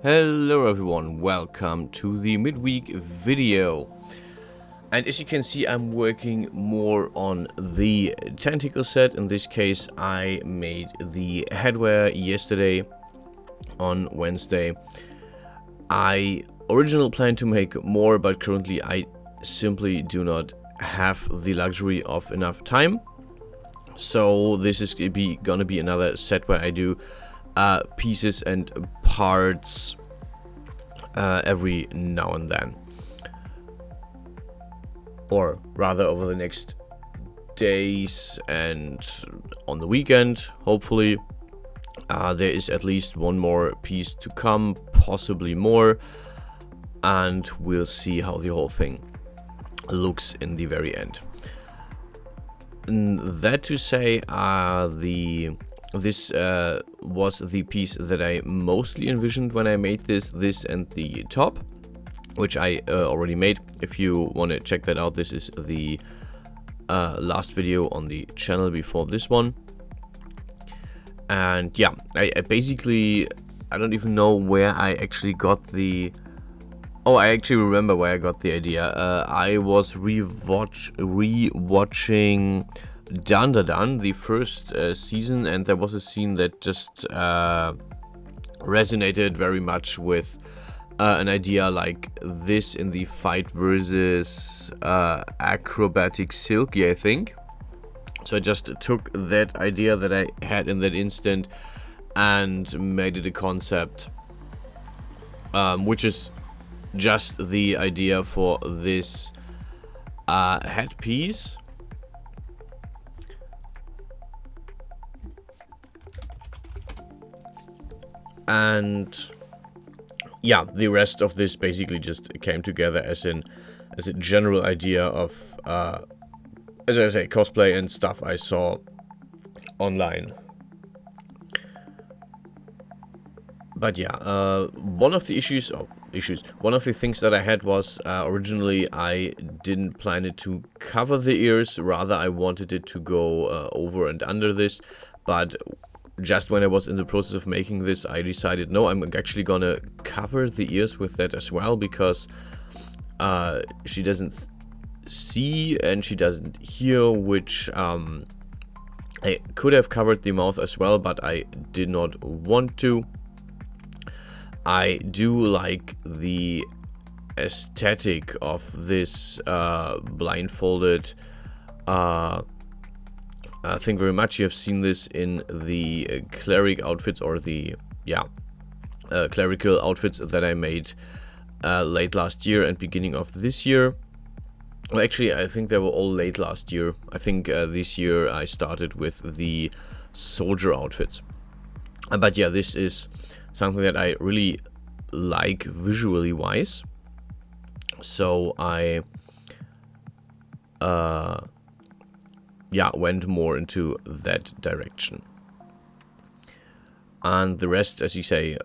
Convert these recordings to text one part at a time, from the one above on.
Hello everyone, welcome to the midweek video. And as you can see, I'm working more on the Tentacle set. In this case, I made the headwear yesterday on Wednesday. I originally planned to make more, but currently I simply do not have the luxury of enough time. So this is gonna be another set where I do pieces and parts every now and then, or rather over the next days and on the weekend. Hopefully there is at least one more piece to come, possibly more, and we'll see how the whole thing looks in the very end. And that to say, this was the piece that I mostly envisioned when I made this and the top, which I already made. If you want to check that out, this is the last video on the channel before this one. And yeah, I basically, I don't even know where I actually got the... Oh, I actually remember where I got the idea. I was rewatching Dun, the first season, and there was a scene that just resonated very much with an idea like this in the fight versus acrobatic silky, I think. So I just took that idea that I had in that instant and made it a concept, which is just the idea for this headpiece. And yeah, the rest of this basically just came together as a general idea of, as I say, cosplay and stuff I saw online. But yeah, one of the one of the things that I had was originally I didn't plan it to cover the ears, rather I wanted it to go over and under this, but just when I was in the process of making this, I decided, no, I'm actually gonna cover the ears with that as well, because she doesn't see and she doesn't hear, which I could have covered the mouth as well, but I did not want to. I do like the aesthetic of this blindfolded thing very much. You have seen this in the cleric outfits, or the clerical outfits that I made late last year and beginning of this year. Well, actually, I think they were all late last year. I think this year I started with the soldier outfits. But yeah, this is something that I really like visually wise. So I went more into that direction. And the rest, as you say,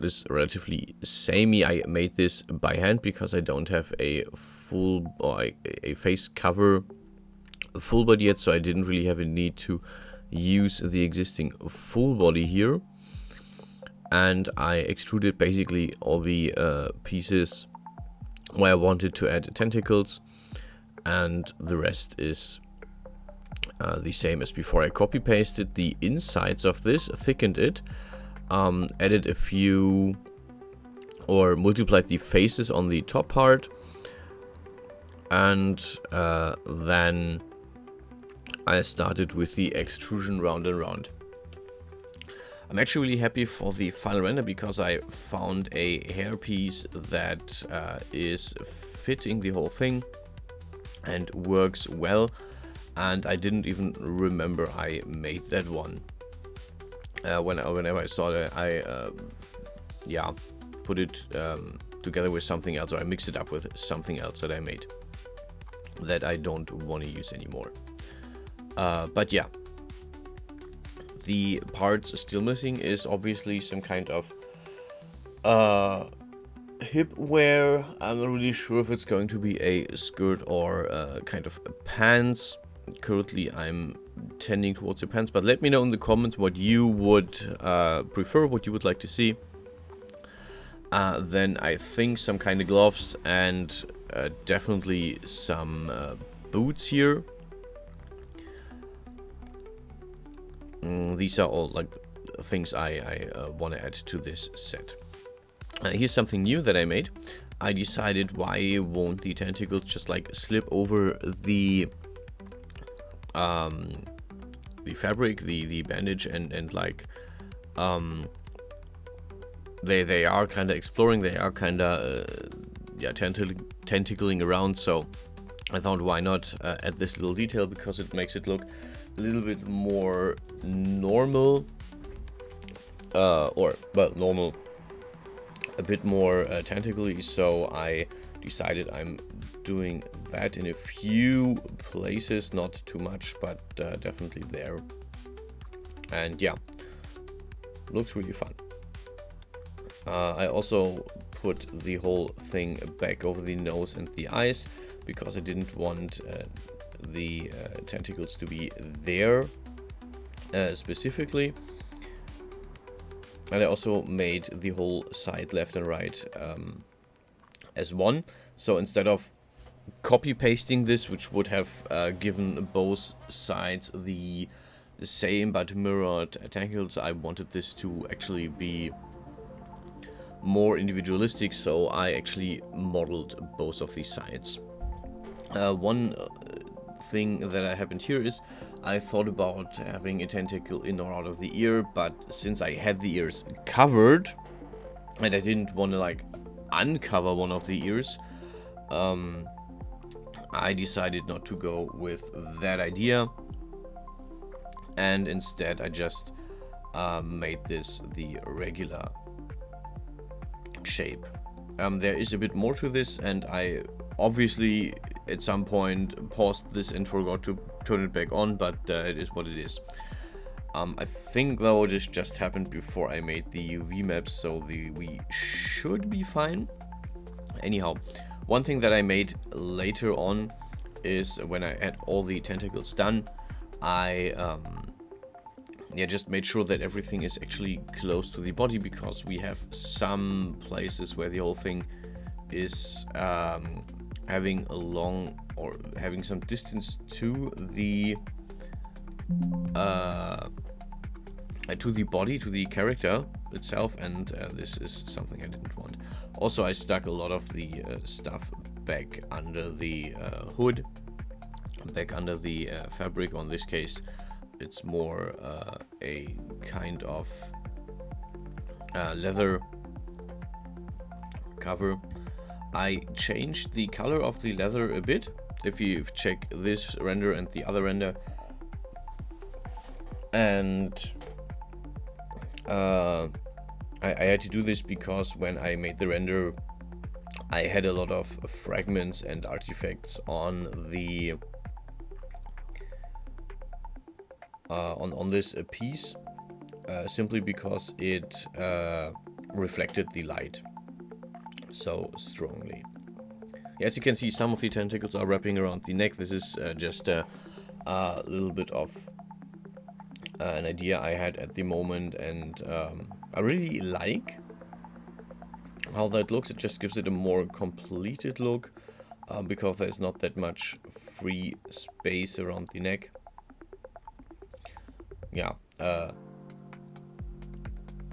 is relatively samey. I made this by hand because I don't have a full, or a face cover full body yet, so I didn't really have a need to use the existing full body here. And I extruded basically all the pieces where I wanted to add tentacles, and the rest is the same as before. I copy pasted the insides of this, thickened it, added a few, or multiplied the faces on the top part, and then I started with the extrusion round and round. I'm actually really happy for the final render, because I found a hairpiece that is fitting the whole thing and works well, and I didn't even remember I made that one. Whenever I saw that, I put it together with something else, or I mixed it up with something else that I made that I don't want to use anymore. But yeah, the parts still missing is obviously some kind of hip wear. I'm not really sure if it's going to be a skirt or kind of pants. Currently I'm tending towards the pants, but let me know in the comments what you would prefer, what you would like to see. Then I think some kind of gloves and definitely some boots here. These are all like things I want to add to this set. Here's something new that I made. I decided, why won't the tentacles just like slip over the fabric, the bandage, and like they are kind of exploring, they are kind of yeah, tentacling around. So I thought, why not add this little detail, because it makes it look a little bit more normal, or well, normal, a bit more tentacly. So I decided I'm doing that in a few places, not too much, but definitely there. And yeah, looks really fun. I also put the whole thing back over the nose and the eyes, because I didn't want the tentacles to be there specifically. And I also made the whole side left and right as one. So instead of copy pasting this, which would have given both sides the same but mirrored tentacles, I wanted this to actually be more individualistic, so I actually modeled both of these sides. One thing that happened here is I thought about having a tentacle in or out of the ear, but since I had the ears covered and I didn't want to like uncover one of the ears, I decided not to go with that idea, and instead I just made this the regular shape. There is a bit more to this, and I obviously at some point paused this and forgot to turn it back on, but it is what it is. I think though this just happened before I made the UV maps, so we should be fine. Anyhow, one thing that I made later on is, when I had all the tentacles done, I just made sure that everything is actually close to the body, because we have some places where the whole thing is having a long, or having some distance to the body, to the character itself, and this is something I didn't want. Also, I stuck a lot of the stuff back under the hood, back under the fabric. On this case, it's more a kind of leather cover. I changed the color of the leather a bit. If you check this render and the other render, and I had to do this because when I made the render, I had a lot of fragments and artifacts on the on this piece, simply because it reflected the light so strongly. As you can see, some of the tentacles are wrapping around the neck. This is just a little bit of an idea I had at the moment, and I really like how that looks. It just gives it a more completed look, because there's not that much free space around the neck. Yeah,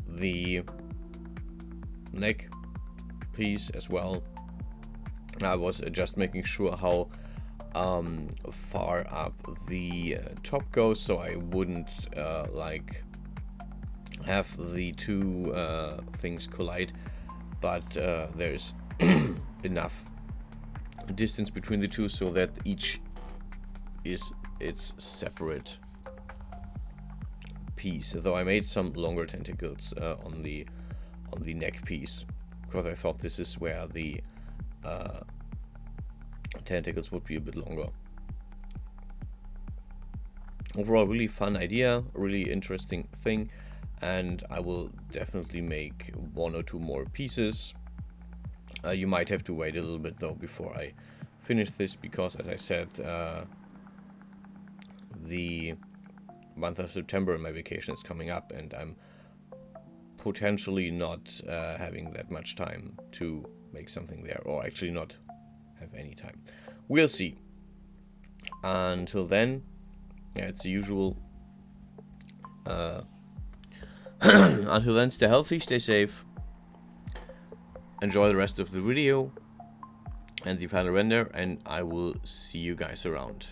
the neck piece as well, I was just making sure how far up the top goes, so I wouldn't like have the two things collide, but there's enough distance between the two so that each is its separate piece. Though I made some longer tentacles on the neck piece, because I thought this is where the tentacles would be a bit longer. Overall, really fun idea, really interesting thing, and I will definitely make one or two more pieces. You might have to wait a little bit though before I finish this, because as I said, the month of September, my vacation is coming up, and I'm potentially not having that much time to make something there, or actually not have any time. We'll see. Until then, yeah, it's the usual. Until then, stay healthy, stay safe, enjoy the rest of the video and the final render, and I will see you guys around.